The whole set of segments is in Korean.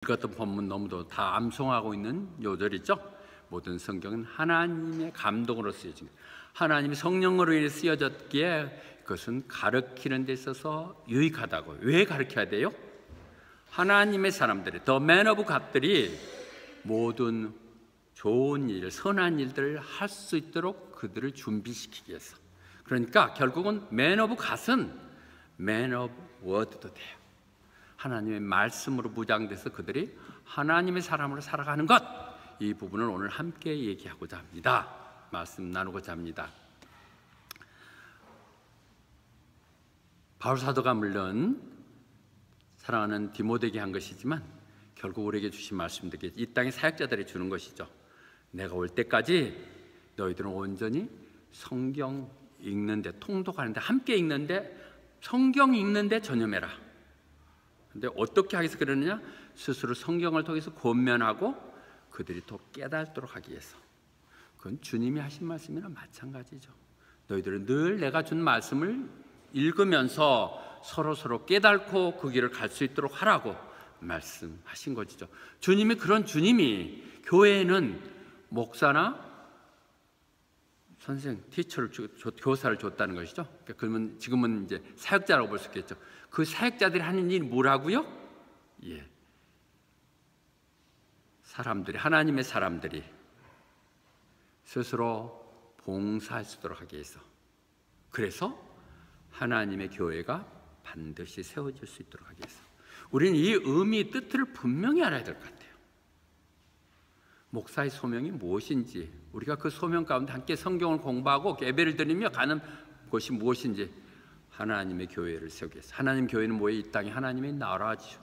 읽었던 본문 너무도 다 암송하고 있는 요절이죠. 모든 성경은 하나님의 감동으로 쓰여진 거예요. 하나님이 성령으로 인해 쓰여졌기에 그것은 가르치는 데 있어서 유익하다고. 왜 가르쳐야 돼요? 하나님의 사람들이, 더 맨 오브 갓들이 모든 좋은 일, 선한 일들을 할 수 있도록 그들을 준비시키기 위해서. 그러니까 결국은 맨 오브 갓은 맨 오브 워드도 돼요. 하나님의 말씀으로 무장돼서 그들이 하나님의 사람으로 살아가는 것, 이 부분을 오늘 함께 얘기하고자 합니다. 말씀 나누고자 합니다. 바울 사도가 물론 사랑하는 디모데에게 한 것이지만 결국 우리에게 주신 말씀들이 이 땅의 사역자들이 주는 것이죠. 내가 올 때까지 너희들은 온전히 성경 읽는데, 통독하는데, 함께 읽는데, 성경 읽는데 전념해라. 근데 어떻게 하기 위해서 그러느냐? 스스로 성경을 통해서 권면하고 그들이 더 깨닫도록 하기 위해서. 그건 주님이 하신 말씀이랑 마찬가지죠. 너희들은 늘 내가 준 말씀을 읽으면서 서로 깨닫고 그 길을 갈 수 있도록 하라고 말씀하신 것이죠. 주님이 그런 주님이 교회에는 목사나 선생, 티처를 교사를 줬다는 것이죠. 그러면 지금은 이제 사역자라고 볼 수 있겠죠. 그 사역자들이 하는 일이 뭐라고요? 예, 사람들이, 하나님의 사람들이 스스로 봉사할 수 있도록 하기 위해서. 그래서 하나님의 교회가 반드시 세워질 수 있도록 하기 위해서. 우리는 이 의미, 뜻을 분명히 알아야 될 것 같아요. 목사의 소명이 무엇인지, 우리가 그 소명 가운데 함께 성경을 공부하고 예배를 드리며 가는 것이 무엇인지, 하나님의 교회를 세우기 위해서. 하나님 교회는 뭐예요? 이 땅에 하나님의 나라죠.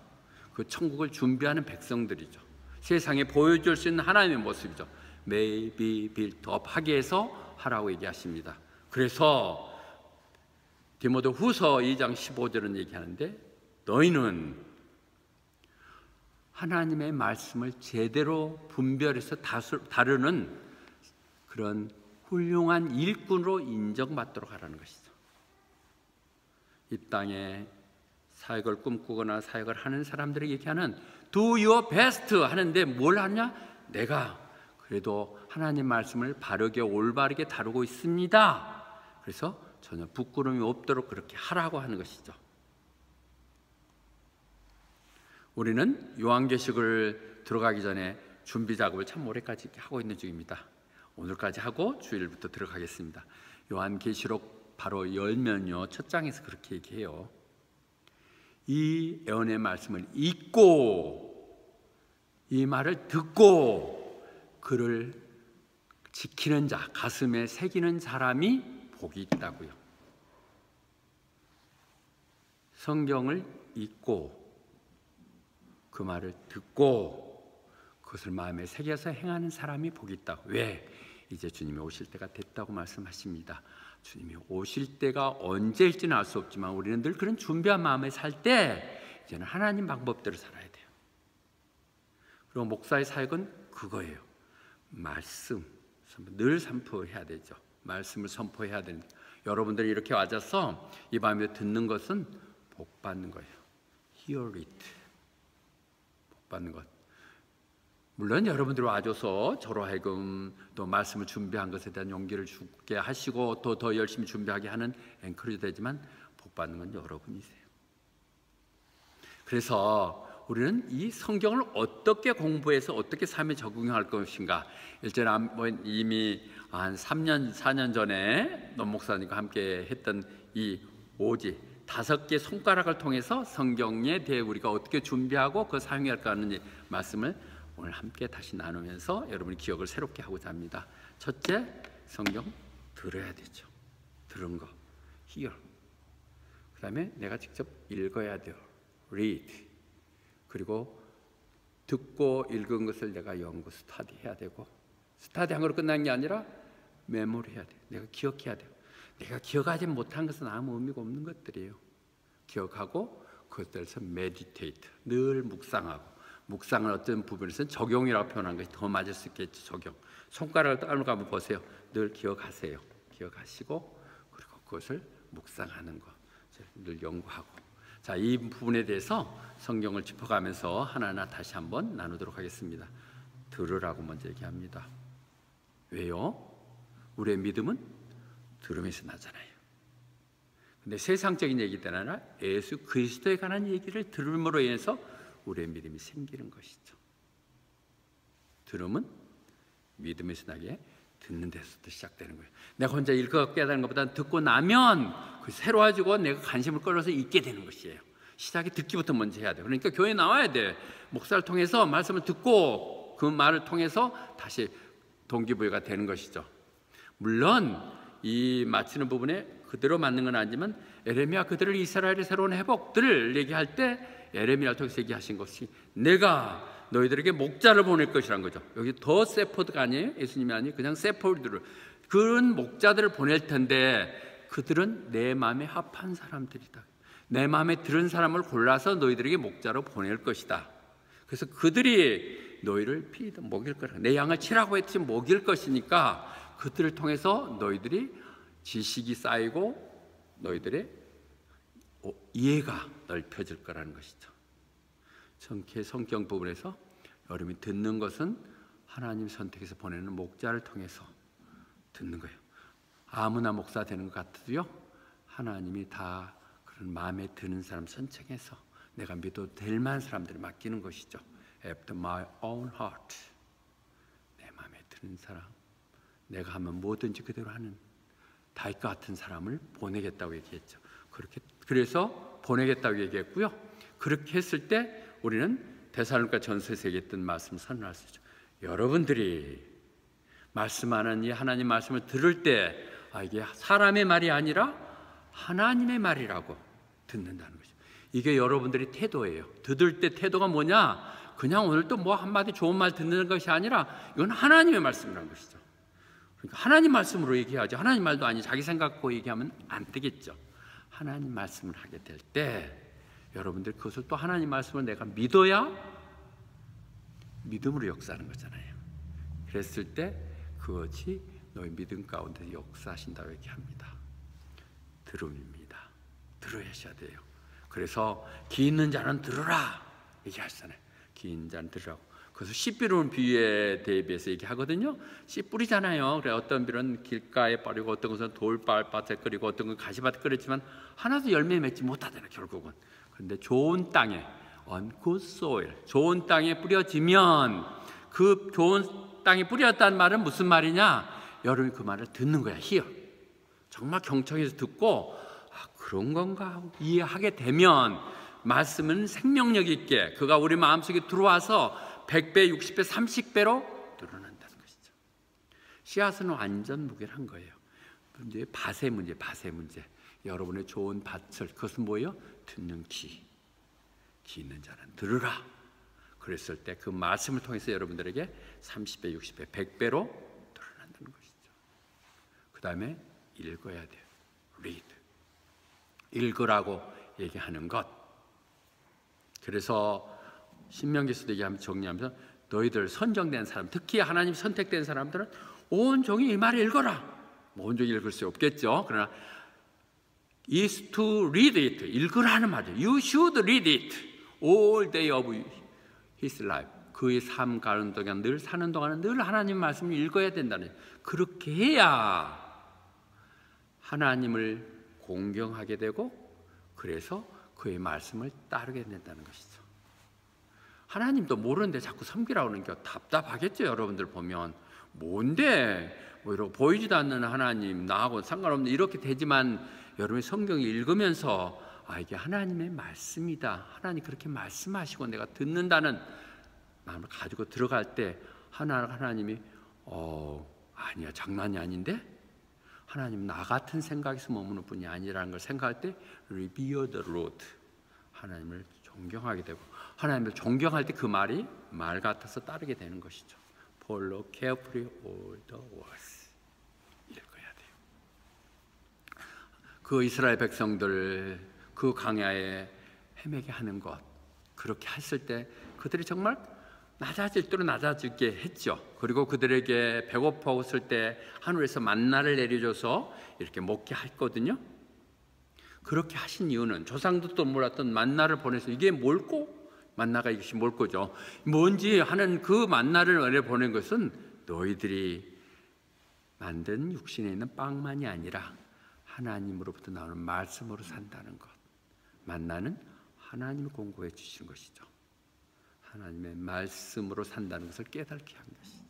그 천국을 준비하는 백성들이죠. 세상에 보여줄 수 있는 하나님의 모습이죠. May be built up 하기 위해서 하라고 얘기하십니다. 그래서 디모데 후서 2장 15절은 얘기하는데, 너희는 하나님의 말씀을 제대로 분별해서 다루는 그런 훌륭한 일꾼으로 인정받도록 하라는 것이죠. 이 땅에 사역을 꿈꾸거나 사역을 하는 사람들이 얘기하는 Do your best 하는데 뭘 하냐? 내가 그래도 하나님 말씀을 바르게 올바르게 다루고 있습니다. 그래서 전혀 부끄러움이 없도록 그렇게 하라고 하는 것이죠. 우리는 요한계시록을 들어가기 전에 준비 작업을 참 오래까지 하고 있는 중입니다. 오늘까지 하고 주일부터 들어가겠습니다. 요한계시록 바로 열면요, 첫 장에서 그렇게 얘기해요. 이 예언의 말씀을 읽고 이 말을 듣고 그를 지키는 자, 가슴에 새기는 사람이 복이 있다고요. 성경을 읽고 그 말을 듣고 그것을 마음에 새겨서 행하는 사람이 복이 있다. 왜? 이제 주님이 오실 때가 됐다고 말씀하십니다. 주님이 오실 때가 언제일지는 알 수 없지만 우리는 늘 그런 준비한 마음에 살 때 이제는 하나님 방법대로 살아야 돼요. 그리고 목사의 사역은 그거예요. 말씀 늘 선포해야 되죠. 말씀을 선포해야 되는데, 여러분들이 이렇게 와줘서 이 밤에 듣는 것은 복 받는 거예요. Hear it. 복 받는 것. 물론 여러분들이 와줘서 저로 하여금 또 말씀을 준비한 것에 대한 용기를 주게 하시고 또 더 열심히 준비하게 하는 앵커도 되지만 복 받는 건 여러분이세요. 그래서 우리는 이 성경을 어떻게 공부해서 어떻게 삶에 적용할 것인가. 일전에 이미 한 3년, 4년 전에 논 목사님과 함께 했던 이 오지 5개 손가락을 통해서 성경에 대해 우리가 어떻게 준비하고 그 사용할까 하는 말씀을 오늘 함께 다시 나누면서 여러분의 기억을 새롭게 하고자 합니다. 첫째, 성경 들어야 되죠. 들은 거, hear. 그 다음에 내가 직접 읽어야 돼요. read. 그리고 듣고 읽은 것을 내가 연구, 스터디해야 되고, 스터디한 걸로 끝나는 게 아니라 메모리해야 돼요. 내가 기억해야 돼요. 내가 기억하지 못한 것은 아무 의미가 없는 것들이에요. 기억하고 그것들에서 meditate, 늘 묵상하고, 묵상을 어떤 부분에서는 적용이라고 표현한 것이 더 맞을 수 있겠죠. 적용. 손가락을 따르고 한번 보세요. 늘 기억하세요. 기억하시고 그리고 그것을 묵상하는 것, 늘 연구하고. 자, 이 부분에 대해서 성경을 짚어가면서 하나하나 다시 한번 나누도록 하겠습니다. 들으라고 먼저 얘기합니다. 왜요? 우리의 믿음은 들음에서 나잖아요. 근데 세상적인 얘기 때는 아니라 예수 그리스도에 관한 얘기를 들음으로 인해서 우리의 믿음이 생기는 것이죠. 들음은 믿음에서 나게 듣는 데서부터 시작되는 거예요. 내가 혼자 읽고 깨닫는 것보다는 듣고 나면 그 새로워지고 내가 관심을 끌어서 읽게 되는 것이에요. 시작이 듣기부터 먼저 해야 돼요. 그러니까 교회에 나와야 돼. 목사를 통해서 말씀을 듣고 그 말을 통해서 다시 동기부여가 되는 것이죠. 물론 이 마치는 부분에 그대로 맞는 건 아니지만 에레미야 그들을 이스라엘의 새로운 회복들을 얘기할 때 에레미야를 통해서 얘기하신 것이 내가 너희들에게 목자를 보낼 것이라는 거죠. 여기 더 세포드가 아니에요. 예수님이 아니에요. 그냥 세포드를 그런 목자들을 보낼 텐데 그들은 내 마음에 합한 사람들이다. 내 마음에 들은 사람을 골라서 너희들에게 목자로 보낼 것이다. 그래서 그들이 너희를 피든 먹일 거라. 내 양을 치라고 했지 먹일 것이니까 그들을 통해서 너희들이 지식이 쌓이고 너희들의 이해가 넓혀질 거라는 것이죠. 성경 부분에서 여러분이 듣는 것은 하나님 선택해서 보내는 목자를 통해서 듣는 거예요. 아무나 목사 되는 것 같아도요, 하나님이 다 그런 마음에 드는 사람 선택해서 내가 믿어도 될 만한 사람들을 맡기는 것이죠. After my own heart. 내 마음에 드는 사람, 내가 하면 뭐든지 그대로 하는 다윗과 같은 사람을 보내겠다고 얘기했죠. 그래서 보내겠다고 얘기했고요. 그렇게 했을 때 우리는 데살로니가 전서에서 얘기했던 말씀을 선언할 수 있죠. 여러분들이 말씀하는 이 하나님 말씀을 들을 때 이게 사람의 말이 아니라 하나님의 말이라고 듣는다는 거죠. 이게 여러분들의 태도예요. 들을 때 태도가 뭐냐? 그냥 오늘 또 뭐 한마디 좋은 말 듣는 것이 아니라 이건 하나님의 말씀이라는 것이죠. 그러니까 하나님 말씀으로 얘기하지 하나님 말도 아니 자기 생각 갖고 얘기하면 안 되겠죠. 하나님 말씀을 하게 될 때 여러분들 그것을 또 하나님 말씀을 내가 믿어야 믿음으로 역사하는 거잖아요. 그랬을 때 그것이 너희 믿음 가운데 역사하신다고 얘기합니다. 들음입니다. 들으셔야 돼요. 그래서 기 있는 자는 들으라 얘기하시잖아요. 기 있는 자는 들으라고. 그래서 씨 뿌리는 비유에 대비해서 얘기하거든요. 씨 뿌리잖아요. 그래 어떤 비는 길가에 뿌리고 어떤 것은 돌밭에 끓이고 어떤 건 가시밭에 끓였지만 하나도 열매 맺지 못하잖아요. 결국은. 그런데 좋은 땅에 on good soil, 좋은 땅에 뿌려지면 그 좋은 땅에 뿌렸다는 말은 무슨 말이냐? 여러분이 그 말을 듣는 거야. hear. 정말 경청해서 듣고 그런 건가 하고 이해하게 되면 말씀은 생명력 있게 그가 우리 마음속에 들어와서 100배, 60배, 30배로 늘어난다는 것이죠. 씨앗은 완전 무결한 거예요. 문제 밭의 문제. 여러분의 좋은 밭을 그것은 뭐예요? 듣는 귀 있는 자는 들으라. 그랬을 때 그 말씀을 통해서 여러분들에게 30배, 60배, 100배로 늘어난다는 것이죠. 그 다음에 읽어야 돼요. read. 읽으라고 얘기하는 것. 그래서 신명기서도 얘기하면서 정리하면서 너희들 선정된 사람, 특히 하나님 선택된 사람들은 온종일 이 말을 읽어라. 온종일 읽을 수 없겠죠. 그러나 is to read it. 읽으라는 말이죠. You should read it all day of his life. 그의 삶 가는 동안 늘 사는 동안은 늘 하나님 말씀을 읽어야 된다는. 그렇게 해야 하나님을 공경하게 되고 그래서 그의 말씀을 따르게 된다는 것이죠. 하나님도 모르는데 자꾸 섬기라고 하는 게 답답하겠죠. 여러분들 보면 뭔데 뭐 이러고 보이지도 않는 하나님 나하고 상관없는 이렇게 되지만 여러분이 성경을 읽으면서 이게 하나님의 말씀이다. 하나님 그렇게 말씀하시고 내가 듣는다는 마음을 가지고 들어갈 때 하나님이 아니야 장난이 아닌데 하나님 나 같은 생각에서 머무는 분이 아니라는 걸 생각할 때 revere the Lord. 하나님을 존경하게 되고 하나님을 존경할 때 그 말이 말 같아서 따르게 되는 것이죠. Follow carefully all the words. 읽어야 돼요. 그 이스라엘 백성들 그 광야에 헤매게 하는 것 그렇게 했을 때 그들이 정말 낮아질 대로 낮아지게 했죠. 그리고 그들에게 배고팠을 때 하늘에서 만나를 내려줘서 이렇게 먹게 했거든요. 그렇게 하신 이유는 조상들도 몰랐던 만나를 보내서 이게 뭘꼬? 만나가 이것이 뭘꼬죠? 뭔지 하는 그 만나를 은혜 보낸 것은 너희들이 만든 육신에 있는 빵만이 아니라 하나님으로부터 나오는 말씀으로 산다는 것. 만나는 하나님이 공급해 주신 것이죠. 하나님의 말씀으로 산다는 것을 깨닫게 한 것이죠.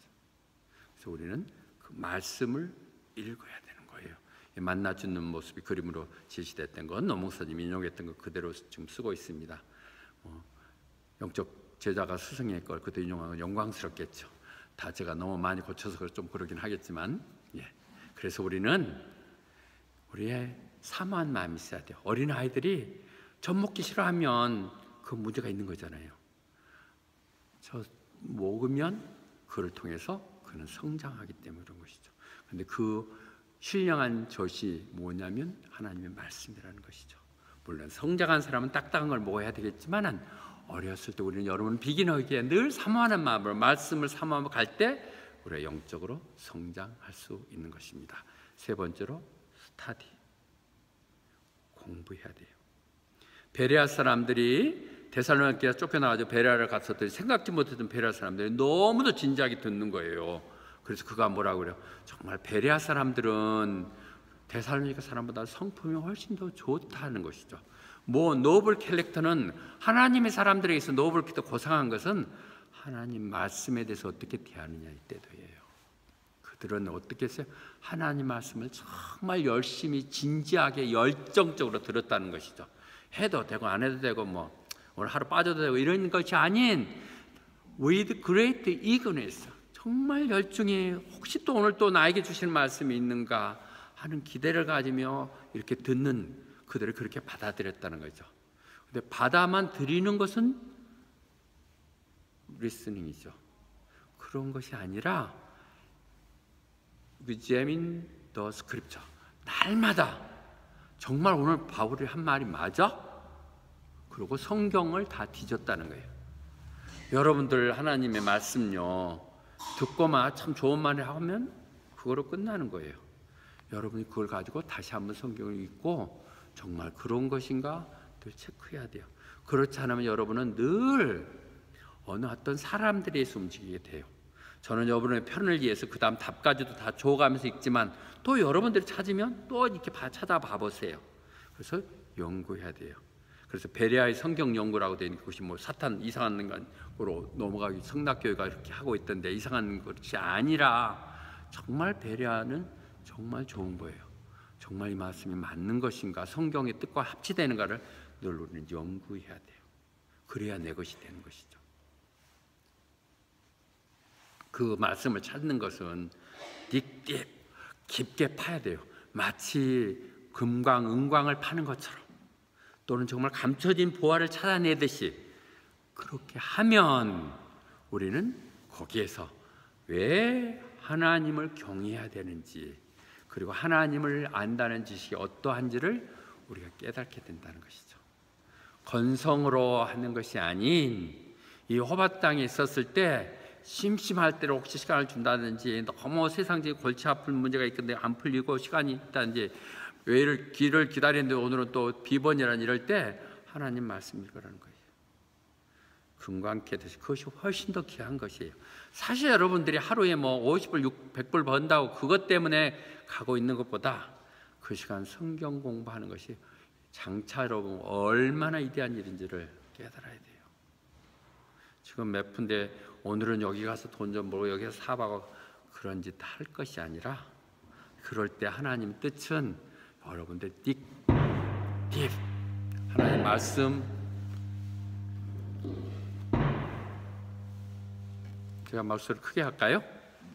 그래서 우리는 그 말씀을 읽어야 되는 거예요. 만나 주는 모습이 그림으로 제시됐던 건 노목사님이 인용했던 것 그대로 지금 쓰고 있습니다. 영적 제자가 스승의 걸 그대로 인용한 건 영광스럽겠죠. 다 제가 너무 많이 고쳐서 좀 그러긴 하겠지만, 그래서 우리는 우리의 사모한 마음이 있어야 돼요. 어린 아이들이 젖 먹기 싫어하면 그 문제가 있는 거잖아요. 저 먹으면 그를 통해서 그는 성장하기 때문에 그런 것이죠. 그런데 그 신령한 젖이 뭐냐면 하나님의 말씀이라는 것이죠. 물론 성장한 사람은 딱딱한 걸 먹어야 되겠지만 어렸을 때 우리는 여러분 비기너기에 늘 사모하는 마음으로 말씀을 사모하며 갈 때 우리가 영적으로 성장할 수 있는 것입니다. 세 번째로 스타디, 공부해야 돼요. 베레아 사람들이 데살로니가에 쫓겨나가지고 베레아를 갔었더니 생각지 못했던 베레아 사람들이 너무도 진지하게 듣는 거예요. 그래서 그가 뭐라고 그래요? 정말 베레아 사람들은 데살로니가 사람보다 성품이 훨씬 더 좋다는 것이죠. 노블 캐릭터는 하나님의 사람들에게서 노블 캐릭터 고상한 것은 하나님 말씀에 대해서 어떻게 대하느냐 이때도예요. 그들은 어떻게 했어요? 하나님 말씀을 정말 열심히 진지하게 열정적으로 들었다는 것이죠. 해도 되고 안 해도 되고 오늘 하루 빠져도 되고 이런 것이 아닌 with great eagerness, 정말 열중히 혹시 또 오늘 또 나에게 주실 말씀이 있는가 하는 기대를 가지며 이렇게 듣는 그들을 그렇게 받아들였다는 거죠. 근데 받아만 들이는 것은 리스닝이죠. 그런 것이 아니라 examine the scripture, 날마다 정말 오늘 바울이 한 말이 맞아? 그리고 성경을 다 뒤졌다는 거예요. 여러분들 하나님의 말씀요 듣고만 참 좋은 말을 하면 그거로 끝나는 거예요. 여러분이 그걸 가지고 다시 한번 성경을 읽고 정말 그런 것인가 늘 체크해야 돼요. 그렇지 않으면 여러분은 늘 어느 어떤 사람들에 의해서 움직이게 돼요. 저는 여러분의 편을 위해서 그 다음 답까지도 다 줘가면서 읽지만 또 여러분들이 찾으면 또 이렇게 찾아봐 보세요. 그래서 연구해야 돼요. 그래서 베레아의 성경 연구라고 되어 있는 것이 사탄 이상한 것으로 넘어가기 성낙교회가 이렇게 하고 있던데 이상한 것이 아니라 정말 베레아는 정말 좋은 거예요. 정말 이 말씀이 맞는 것인가, 성경의 뜻과 합치되는가를 늘 우리는 연구해야 돼요. 그래야 내 것이 되는 것이죠. 그 말씀을 찾는 것은 딥 깊게 파야 돼요. 마치 금광, 은광을 파는 것처럼 또는 정말 감춰진 보화를 찾아내듯이 그렇게 하면 우리는 거기에서 왜 하나님을 경외해야 되는지 그리고 하나님을 안다는 지식이 어떠한지를 우리가 깨닫게 된다는 것이죠. 건성으로 하는 것이 아닌 이 호박 땅에 있었을 때 심심할 때로 혹시 시간을 준다든지 너무 세상적인 골치 아픈 문제가 있는데 안 풀리고 시간이 있다든지 왜 길을 기다리는데 오늘은 또 비번이란 이럴 때 하나님 말씀 읽으라는 거예요. 금광캐 듯이 그것이 훨씬 더 귀한 것이에요. 사실 여러분들이 하루에 50불, 100불 번다고 그것 때문에 가고 있는 것보다 그 시간 성경 공부하는 것이 장차 여러분 얼마나 위대한 일인지를 깨달아야 돼요. 지금 몇 푼데 오늘은 여기 가서 돈 좀 벌고 여기서 사박하고 그런 짓 할 것이 아니라 그럴 때 하나님 뜻은 여러분들 딥 하나님 말씀 제가 말소리를 크게 할까요?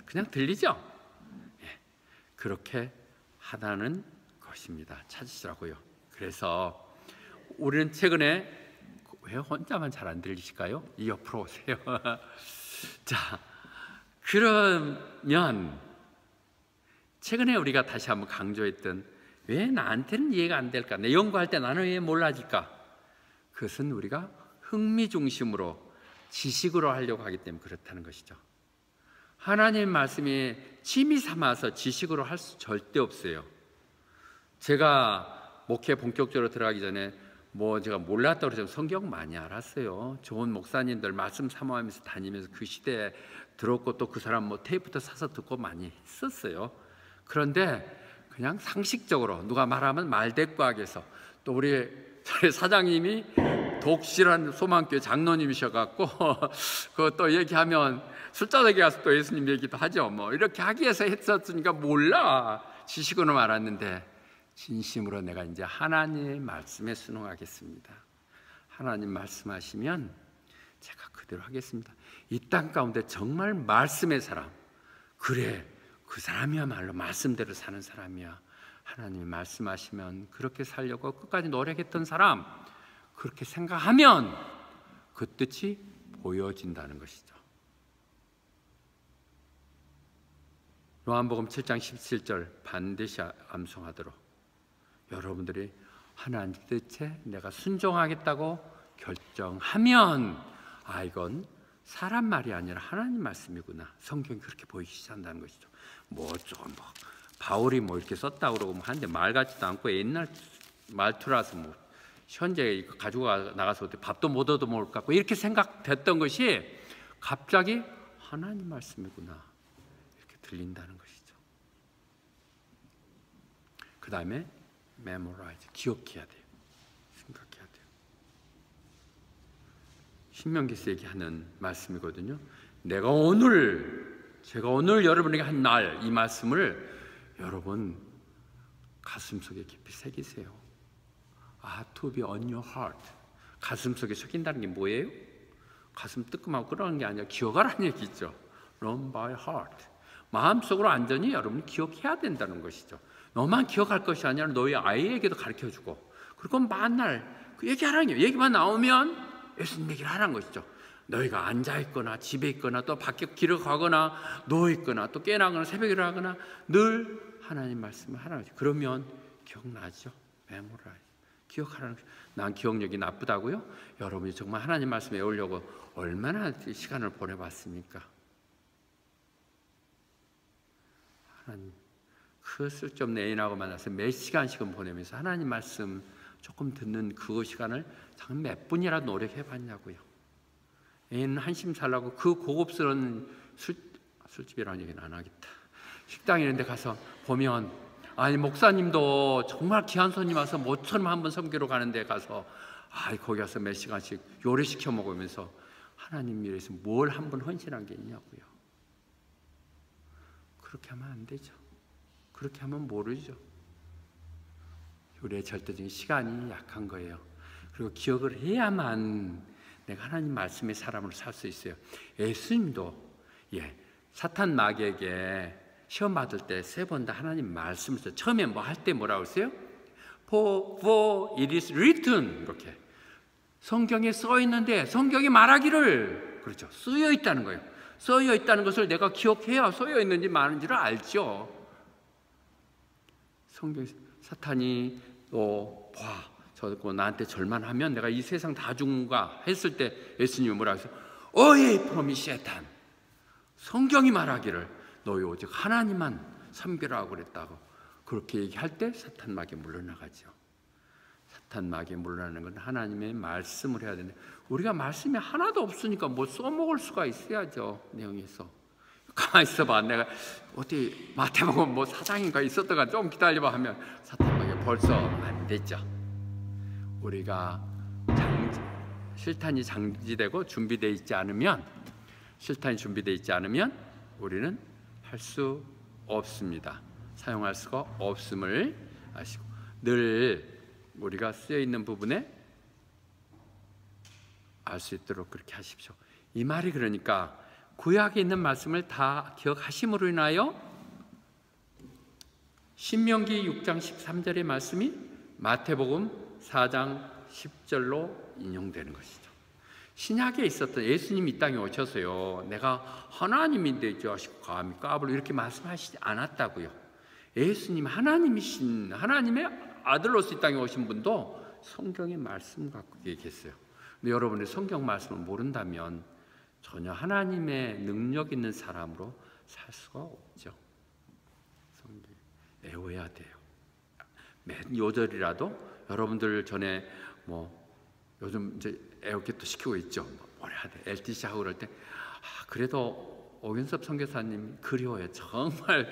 그냥 들리죠? 그렇게 하다는 것입니다. 찾으시라고요. 그래서 우리는 최근에 왜 혼자만 잘 안 들리실까요? 이 옆으로 오세요. 자, 그러면 최근에 우리가 다시 한번 강조했던 왜 나한테는 이해가 안 될까? 내 연구할 때 나는 왜 몰라질까? 그것은 우리가 흥미 중심으로 지식으로 하려고 하기 때문에 그렇다는 것이죠. 하나님 말씀이 취미 삼아서 지식으로 할 수 절대 없어요. 제가 목회 본격적으로 들어가기 전에 제가 몰랐다고 그러지만 성경 많이 알았어요. 좋은 목사님들 말씀 사모하면서 다니면서 그 시대에 들었고 또 그 사람 테이프도 사서 듣고 많이 했었어요. 그런데 그냥 상식적으로 누가 말하면 말대꾸하게서, 또 우리 사장님이 독실한 소망교회 장로님이셔갖고 그또 얘기하면 술자석에 가서 또 예수님 얘기도 하죠. 이렇게 하기 위해서 했었으니까 몰라, 지식으로 말았는데 진심으로 내가 이제 하나님의 말씀에 순응하겠습니다. 하나님 말씀하시면 제가 그대로 하겠습니다. 이 땅 가운데 정말 말씀의 사람, 그래 그 사람이야말로 말씀대로 사는 사람이야. 하나님이 말씀하시면 그렇게 살려고 끝까지 노력했던 사람, 그렇게 생각하면 그 뜻이 보여진다는 것이죠. 요한복음 7장 17절 반드시 암송하도록 여러분들이 하나님 뜻에 내가 순종하겠다고 결정하면, 이건 사람 말이 아니라 하나님 말씀이구나, 성경이 그렇게 보이기 시작한다는 것이죠. 바울이 이렇게 썼다고 그러고 하는데 말 같지도 않고 옛날 말투라서 현재 이거 가지고 나가서 밥도 못 얻어 먹을 것 같고 이렇게 생각됐던 것이 갑자기 하나님 말씀이구나 이렇게 들린다는 것이죠. 그 다음에 memorize, 기억해야 돼요. 생각해야 돼요. 신명기에서 얘기하는 말씀이거든요. 제가 오늘 여러분에게 한 날, 이 말씀을 여러분 가슴속에 깊이 새기세요. To be on your heart. 가슴속에 새긴다는 게 뭐예요? 가슴 뜨끔하고 그러는 게 아니라 기억하라는 얘기죠. Run by heart. 마음속으로 완전히 여러분이 기억해야 된다는 것이죠. 너만 기억할 것이 아니라 너희 아이에게도 가르쳐주고, 그리고 만날 그 얘기하라는 거예요. 얘기만 나오면 예수님 얘기를 하라는 것이죠. 너희가 앉아있거나 집에 있거나 또 밖에 길을 가거나 누워있거나 또 깨나거나 새벽에 일어나거나 늘 하나님 말씀을 하라는 거죠. 그러면 기억나죠? 메모라이즈. 기억하라는 거죠. 난 기억력이 나쁘다고요? 여러분이 정말 하나님 말씀 외우려고 얼마나 시간을 보내봤습니까? 하나님, 그 쓸데없는 애인하고 만나서 몇 시간씩은 보내면서 하나님 말씀 조금 듣는 그 시간을 정말 몇 분이라도 노력해봤냐고요. 애인 한심 살라고 그 고급스러운 술집이라는 얘기는 안 하겠다. 식당 이런 데 가서 보면, 목사님도 정말 귀한 손님 와서 모처럼 한번 섬기러 가는데 가서 거기 가서 몇 시간씩 요리시켜 먹으면서 하나님 일에서 뭘 한 번 헌신한 게 있냐고요. 그렇게 하면 안 되죠. 그렇게 하면 모르죠. 우리의 절대적인 시간이 약한 거예요. 그리고 기억을 해야만 내가 하나님 말씀의 사람으로 살 수 있어요. 예수님도 사탄 마귀에게 시험 받을 때 3번 다 하나님 말씀을 써요. 처음에 할 때 뭐라고 했어요? For it is written, 이렇게 성경에 써 있는데, 성경이 말하기를, 그렇죠, 쓰여 있다는 거예요. 쓰여 있다는 것을 내가 기억해야 쓰여 있는지 많은지를 알죠. 성경, 사탄이 저거 나한테 절만하면 내가 이 세상 다 죽는가 했을 때 예수님이 뭐라고 했어요? Away from me, Satan. 성경이 말하기를 너희 오직 하나님만 섬기라고 그랬다고. 그렇게 얘기할 때 사탄 마귀에 물러나가죠. 사탄 마귀에 물러나는 건 하나님의 말씀을 해야 되는데, 우리가 말씀이 하나도 없으니까 써먹을 수가 있어야죠. 내용에서 가만히 있어봐, 내가 어디 마태복음 사장인가 있었다가 좀 기다려봐 하면 사탄 마귀가 벌써 안 됐죠. 우리가 실탄이 장지되고 준비되어 있지 않으면, 실탄이 준비되어 있지 않으면 우리는 할 수 없습니다. 사용할 수가 없음을 아시고, 늘 우리가 쓰여 있는 부분에 알 수 있도록 그렇게 하십시오. 이 말이 그러니까 구약에 있는 말씀을 다 기억하심으로 인하여 신명기 6장 13절의 말씀이 마태복음 4장 10절로 인용되는 것이죠. 신약에 있었던 예수님이 이 땅에 오셔서요, 내가 하나님인데 이 자식 감히 까불어 이렇게 말씀하시지 않았다고요. 예수님 하나님이신, 하나님의 아들로서 이 땅에 오신 분도 성경의 말씀 갖고 얘기했어요. 근데 여러분이 성경 말씀을 모른다면 전혀 하나님의 능력 있는 사람으로 살 수가 없죠. 성경 외워야 돼요. 맨 요절이라도 여러분들 전에 뭐 요즘 이제 애호get도 시키고 있죠. 뭐라 해야 돼? LTC 하고 그럴 때 그래도 오윤섭 선교사님 그리워요. 정말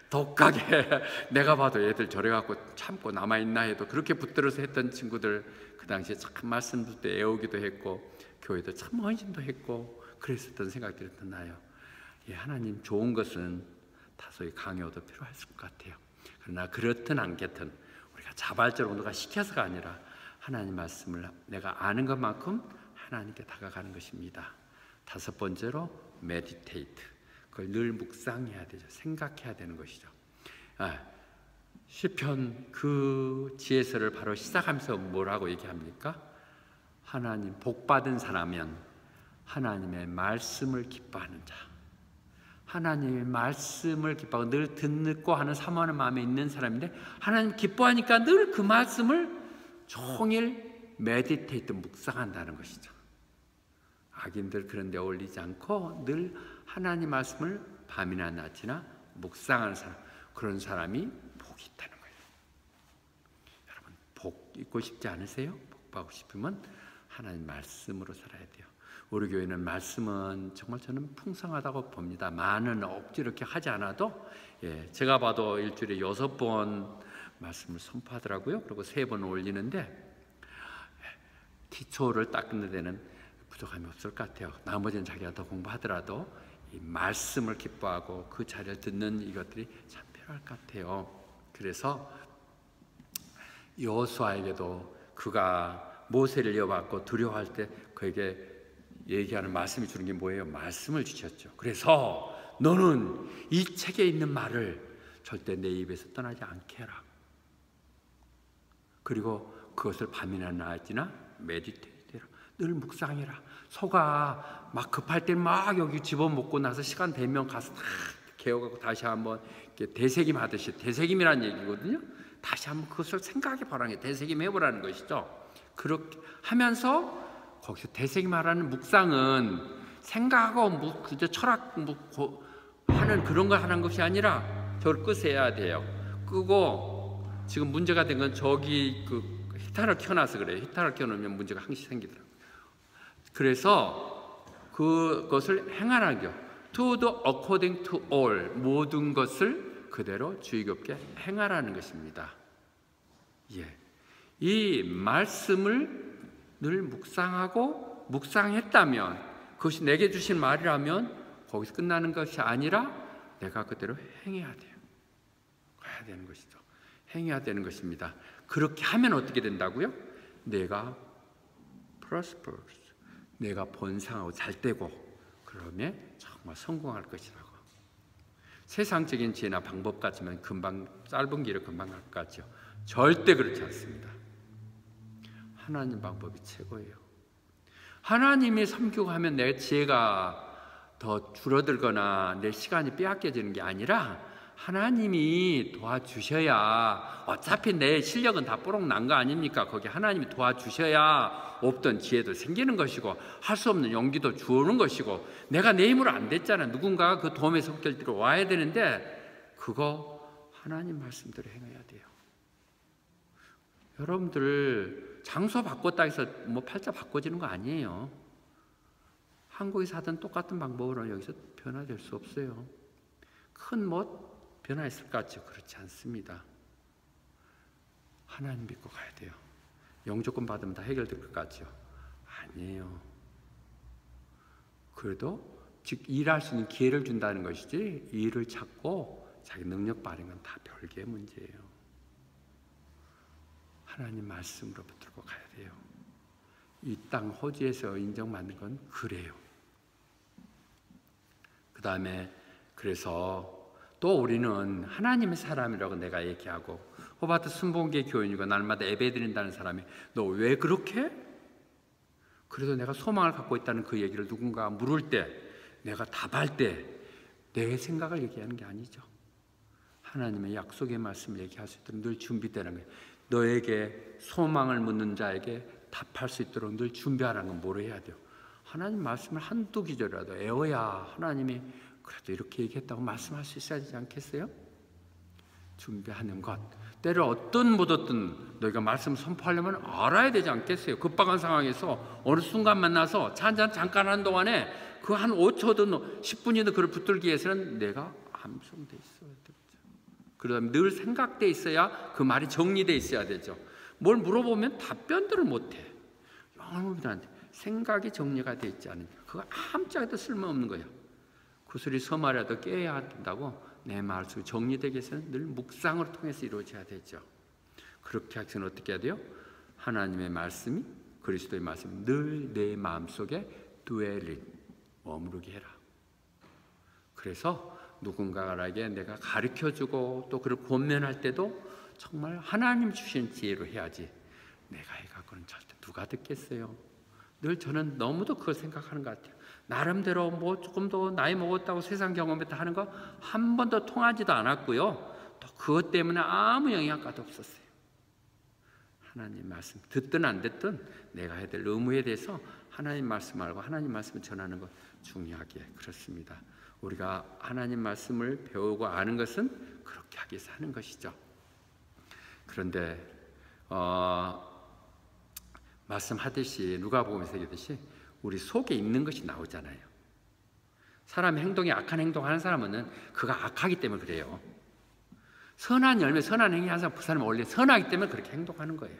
독하게 내가 봐도 애들 저래 갖고 참고 남아있나 해도 그렇게 붙들어서 했던 친구들 그 당시에 참 말씀 듣을 때 애우기도 했고 교회도 참 헌신도 했고 그랬었던 생각들이 나요. 예, 하나님 좋은 것은 다소의 강요도 필요할 것 같아요. 그러나 그렇든 않겠든 우리가 자발적으로 누가 시켜서가 아니라 하나님 말씀을 내가 아는 것만큼 하나님께 다가가는 것입니다. 다섯 번째로 메디테이트, 그걸 늘 묵상해야 되죠. 생각해야 되는 것이죠. 시편 그 지혜서를 바로 시작하면서 뭐라고 얘기합니까? 하나님 복받은 사람은 하나님의 말씀을 기뻐하는 자, 하나님의 말씀을 기뻐하고 늘 듣고 하는 사모하는 마음에 있는 사람인데 하나님 기뻐하니까 늘 그 말씀을 종일 메디테이트 묵상한다는 것이죠. 악인들 그런 데 어울리지 않고 늘 하나님 말씀을 밤이나 낮이나 묵상하는 사람, 그런 사람이 복이 있다는 거예요. 여러분 복 있고 싶지 않으세요? 복 받고 싶으면 하나님 말씀으로 살아야 돼요. 우리 교회는 말씀은 정말 저는 풍성하다고 봅니다. 많은 억지로 이렇게 하지 않아도 제가 봐도 일주일에 6번 말씀을 선포하더라고요. 그리고 3번 올리는데 기초를 닦는 데는 부족함이 없을 것 같아요. 나머지는 자기가 더 공부하더라도 이 말씀을 기뻐하고 그 자리를 듣는 이것들이 참 필요할 것 같아요. 그래서 여호수아에게도 그가 모세를 이어받고 두려워할 때 그에게 얘기하는 말씀이 주는 게 뭐예요? 말씀을 주셨죠. 그래서 너는 이 책에 있는 말을 절대 내 입에서 떠나지 않게 해라. 그리고 그것을 밤이나 낮이나 메디테이트해라. 늘 묵상해라. 소가 막 급할 때 막 여기 집어먹고 나서 시간 되면 가서 다 개어가고 다시 한번 되새김 하듯이, 되새김이라는 얘기거든요. 다시 한번 그것을 생각해 보라는 게 되새김 해보라는 것이죠. 그렇게 하면서 거기서 되새김하라는 묵상은 생각하고 그저 철학 하는 그런 거 하는 것이 아니라 저를 끄세야 돼요. 끄고 지금 문제가 된 건 저기 그 히타를 켜놔서 그래요. 히타를 켜놓으면 문제가 항상 생기더라고요. 그래서 그것을 행하라는 게 to do according to all, 모든 것을 그대로 주의 깊게 행하라는 것입니다. 이 말씀을 늘 묵상하고 묵상했다면 그것이 내게 주신 말이라면 거기서 끝나는 것이 아니라 내가 그대로 행해야 돼요. 가야 되는 것이죠. 행해야 되는 것입니다. 그렇게 하면 어떻게 된다고요? 내가 prosperous, 내가 번성하고 잘되고 그러면 정말 성공할 것이라고. 세상적인 지혜나 방법 같으면 금방 짧은 길을 금방 갈 것 같죠. 절대 그렇지 않습니다. 하나님 방법이 최고예요. 하나님이 섬기고 하면 내 지혜가 더 줄어들거나 내 시간이 빼앗겨지는 게 아니라 하나님이 도와주셔야, 어차피 내 실력은 다 뽀록 난 거 아닙니까? 거기 하나님이 도와주셔야 없던 지혜도 생기는 것이고 할 수 없는 용기도 주오는 것이고, 내가 내 힘으로 안 됐잖아. 누군가가 그 도움의 손길들이 와야 되는데 그거 하나님 말씀대로 행해야 돼요. 여러분들 장소 바꿨다 해서 뭐 팔자 바꿔지는 거 아니에요. 한국에서 하던 똑같은 방법으로 여기서 변화될 수 없어요. 큰 뭐 변화했을 것 같죠? 그렇지 않습니다. 하나님 믿고 가야 돼요. 영조권 받으면 다 해결될 것 같죠? 아니에요. 그래도 즉 일할 수 있는 기회를 준다는 것이지 일을 찾고 자기 능력 발휘는 건 다 별개의 문제예요. 하나님 말씀으로 붙들고 가야 돼요. 이 땅 호주에서 인정받는 건 그래요. 그 다음에 그래서 또 우리는 하나님의 사람이라고 내가 얘기하고 호바트 순복음교회 교인이고 날마다 예배드린다는 사람이 너 왜 그렇게? 그래도 내가 소망을 갖고 있다는 그 얘기를 누군가 물을 때, 내가 답할 때 내 생각을 얘기하는 게 아니죠. 하나님의 약속의 말씀을 얘기할 수 있도록 늘 준비되는 거예요. 너에게 소망을 묻는 자에게 답할 수 있도록 늘 준비하라는 건 뭐로 해야 돼요? 하나님 말씀을 한두 기절이라도 애워야 하나님이 그래도 이렇게 얘기했다고 말씀할 수 있어야 되지 않겠어요? 준비하는 것. 때를 어떤 못 얻든 너희가 말씀 선포하려면 알아야 되지 않겠어요? 급박한 상황에서 어느 순간 만나서 차 한잔 잠깐 하는 동안에 그 한 5초든 10분이든 그걸 붙들기 위해서는 내가 암송돼 있어야 되죠. 그다음에 늘 생각돼 있어야 그 말이 정리돼 있어야 되죠. 뭘 물어보면 답변들을 못해. 영혼들한테 생각이 정리가 돼 있지 않으니까 그거 아무짝에도 쓸모없는 거예요. 구슬이 서말이라도 깨야 된다고 내 말씀이 정리되기 위해서는 늘 묵상을 통해서 이루어져야 되죠. 그렇게 하기 위해서는 어떻게 해야 돼요? 하나님의 말씀이, 그리스도의 말씀이 늘 내 마음속에 dwelling, 머무르게 해라. 그래서 누군가에게 내가 가르쳐주고 또 그를 권면할 때도 정말 하나님 주신 지혜로 해야지 내가 해갖고는 절대 누가 듣겠어요. 늘 저는 너무도 그걸 생각하는 것 같아요. 나름대로 뭐 조금 더 나이 먹었다고 세상 경험했다 하는 거 한 번도 통하지도 않았고요. 또 그것 때문에 아무 영향가도 없었어요. 하나님 말씀 듣든 안 듣든 내가 해야 될 의무에 대해서 하나님 말씀 알고 하나님 말씀을 전하는 것 중요하게 그렇습니다. 우리가 하나님 말씀을 배우고 아는 것은 그렇게 하기 위해서 하는 것이죠. 그런데 말씀하듯이 누가복음에서 얘기하듯이 우리 속에 있는 것이 나오잖아요. 사람 행동이 악한 행동하는 사람은 그가 악하기 때문에 그래요. 선한 열매, 선한 행위 하는 사람, 그 사람은 원래 선하기 때문에 그렇게 행동하는 거예요.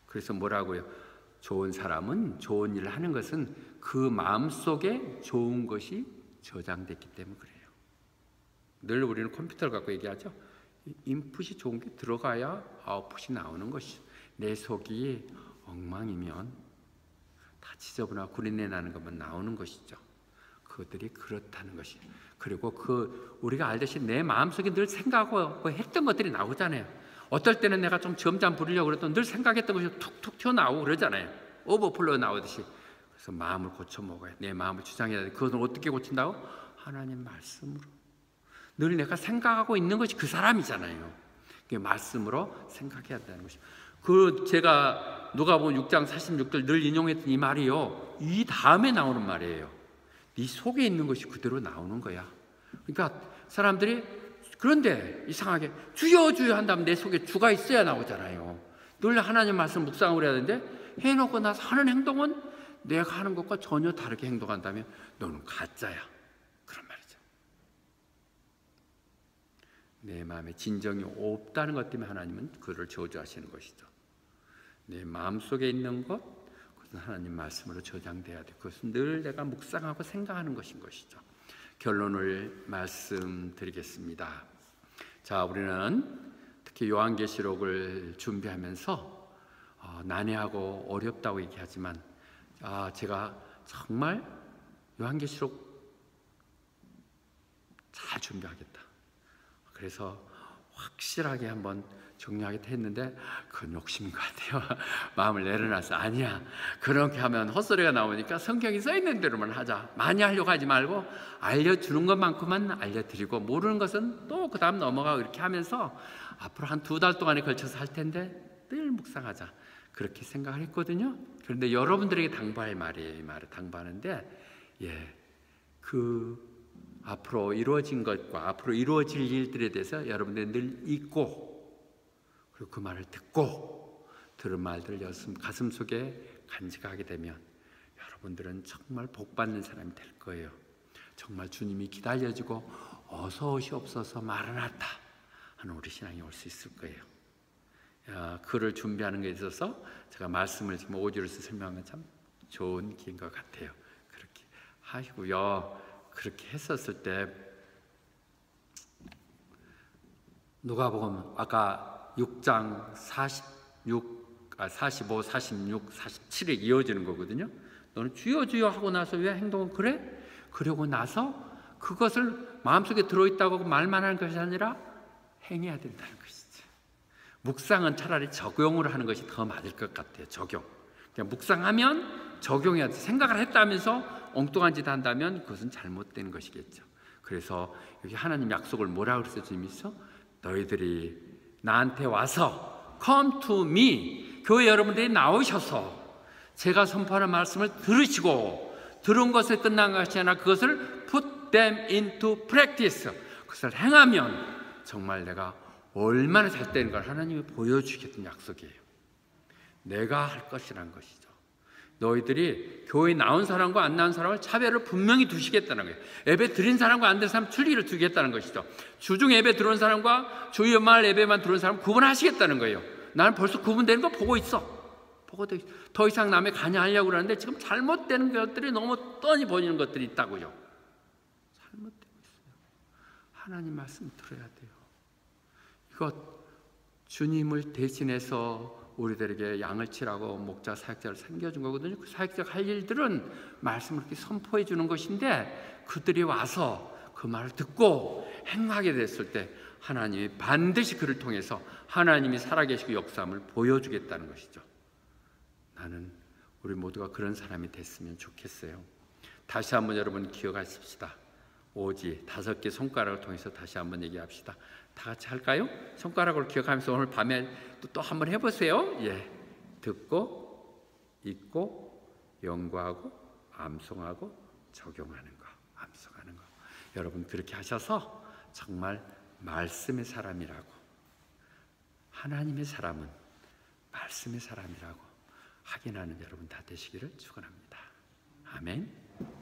그래서 뭐라고요? 좋은 사람은 좋은 일을 하는 것은 그 마음속에 좋은 것이 저장됐기 때문에 그래요. 늘 우리는 컴퓨터를 갖고 얘기하죠. 인풋이 좋은 게 들어가야 아웃풋이 나오는 것이죠. 내 속이 엉망이면 다 지저분하고 구린내 나는 것만 나오는 것이죠. 그것들이 그렇다는 것이. 그리고 우리가 알듯이 내 마음속에 늘 생각하고 했던 것들이 나오잖아요. 어떨 때는 내가 좀 점잖 부리려고 그랬던 늘 생각했던 것이 툭툭 튀어나오고 그러잖아요. 오버플로우 나오듯이. 그래서 마음을 고쳐 먹어야 돼. 내 마음을 주장해야 돼. 그것을 어떻게 고친다고? 하나님 말씀으로. 늘 내가 생각하고 있는 것이 그 사람이잖아요. 그 말씀으로 생각해야 한다는 것이죠. 제가 누가복음 6장 46절 늘 인용했던 이 말이요, 이 다음에 나오는 말이에요. 네 속에 있는 것이 그대로 나오는 거야. 그러니까 사람들이 그런데 이상하게 주여 주여 한다면 내 속에 주가 있어야 나오잖아요. 늘 하나님 말씀 묵상을 해야 되는데 해놓고 나서 하는 행동은 내가 하는 것과 전혀 다르게 행동한다면 너는 가짜야. 그런 말이죠. 내 마음에 진정이 없다는 것 때문에 하나님은 그를 저주하시는 것이죠. 내 마음속에 있는 것, 그것은 하나님 말씀으로 저장돼야 돼. 그것은 늘 내가 묵상하고 생각하는 것인 것이죠. 결론을 말씀드리겠습니다. 자, 우리는 특히 요한계시록을 준비하면서 난해하고 어렵다고 얘기하지만 제가 정말 요한계시록 잘 준비하겠다. 그래서 확실하게 한번 정리하겠다 했는데 그건 욕심인 것 같아요. 마음을 내려놔서 아니야. 그렇게 하면 헛소리가 나오니까 성경이 써있는 대로만 하자. 많이 하려고 하지 말고 알려주는 것만큼만 알려드리고 모르는 것은 또 그 다음 넘어가고 이렇게 하면서 앞으로 한 2달 동안에 걸쳐서 할 텐데 늘 묵상하자. 그렇게 생각을 했거든요. 그런데 여러분들에게 당부할 말이에요. 이 말을 당부하는데 앞으로 이루어진 것과 앞으로 이루어질 일들에 대해서 여러분들이 늘 잊고 그리고 그 말을 듣고 들은 말들을 가슴 속에 간직하게 되면 여러분들은 정말 복받는 사람이 될 거예요. 정말 주님이 기다려지고 어서 오시옵소서 마라나타 하는 우리 신앙이 올 수 있을 거예요. 글을 준비하는 게 있어서 제가 말씀을 지금 오디오로 설명하면 참 좋은 기회인 것 같아요. 그렇게 하시고요. 그렇게 했었을 때 누가복음 아까 6장 45, 46, 47에 이어지는 거거든요. 너는 주여 주여 하고 나서 왜 행동은 그래? 그러고 나서 그것을 마음속에 들어있다고 말만 하는 것이 아니라 행해야 된다는 것이지. 묵상은 차라리 적용으로 하는 것이 더 맞을 것 같아요. 적용. 그냥 묵상하면 적용해야 돼. 생각을 했다면서 엉뚱한 짓 한다면 그것은 잘못된 것이겠죠. 그래서 여기 하나님 약속을 뭐라고 그랬어요? 주님이서 너희들이 나한테 와서 come to me, 교회 여러분들이 나오셔서 제가 선포하는 말씀을 들으시고 들은 것에 끝난 것이 아니라 그것을 put them into practice, 그것을 행하면 정말 내가 얼마나 잘 되는 걸 하나님이 보여주겠다는 약속이에요. 내가 할 것이란 것이죠. 너희들이 교회 나온 사람과 안 나온 사람을 차별을 분명히 두시겠다는 거예요. 예배 드린 사람과 안 드린 사람 틀리를 두겠다는 것이죠. 주중 예배 들어온 사람과 주일날 예배만 들어온 사람 구분하시겠다는 거예요. 나는 벌써 구분되는 거 보고 있어. 보고 더 이상 남의 관여하려고 그러는데 지금 잘못되는 것들이 너무 뻔히 보이는 것들이 있다고요. 잘못되고 있어요. 하나님 말씀 들어야 돼요. 이것 주님을 대신해서 우리들에게 양을 치라고 목자 사역자를 섬겨준 거거든요. 그 사역자가 할 일들은 말씀을 이렇게 선포해 주는 것인데 그들이 와서 그 말을 듣고 행하게 됐을 때 하나님이 반드시 그를 통해서 하나님이 살아계시고 역사함을 보여주겠다는 것이죠. 나는 우리 모두가 그런 사람이 됐으면 좋겠어요. 다시 한번 여러분 기억하십시다. 오지 5개 손가락을 통해서 다시 한번 얘기합시다. 다 같이 할까요? 손가락으로 기억하면서 오늘 밤에 또 한번 해보세요. 예, 듣고, 읽고, 연구하고, 암송하고, 적용하는 거, 암송하는 거. 여러분 그렇게 하셔서 정말 말씀의 사람이라고, 하나님의 사람은 말씀의 사람이라고 확인하는 여러분 다 되시기를 축원합니다. 아멘.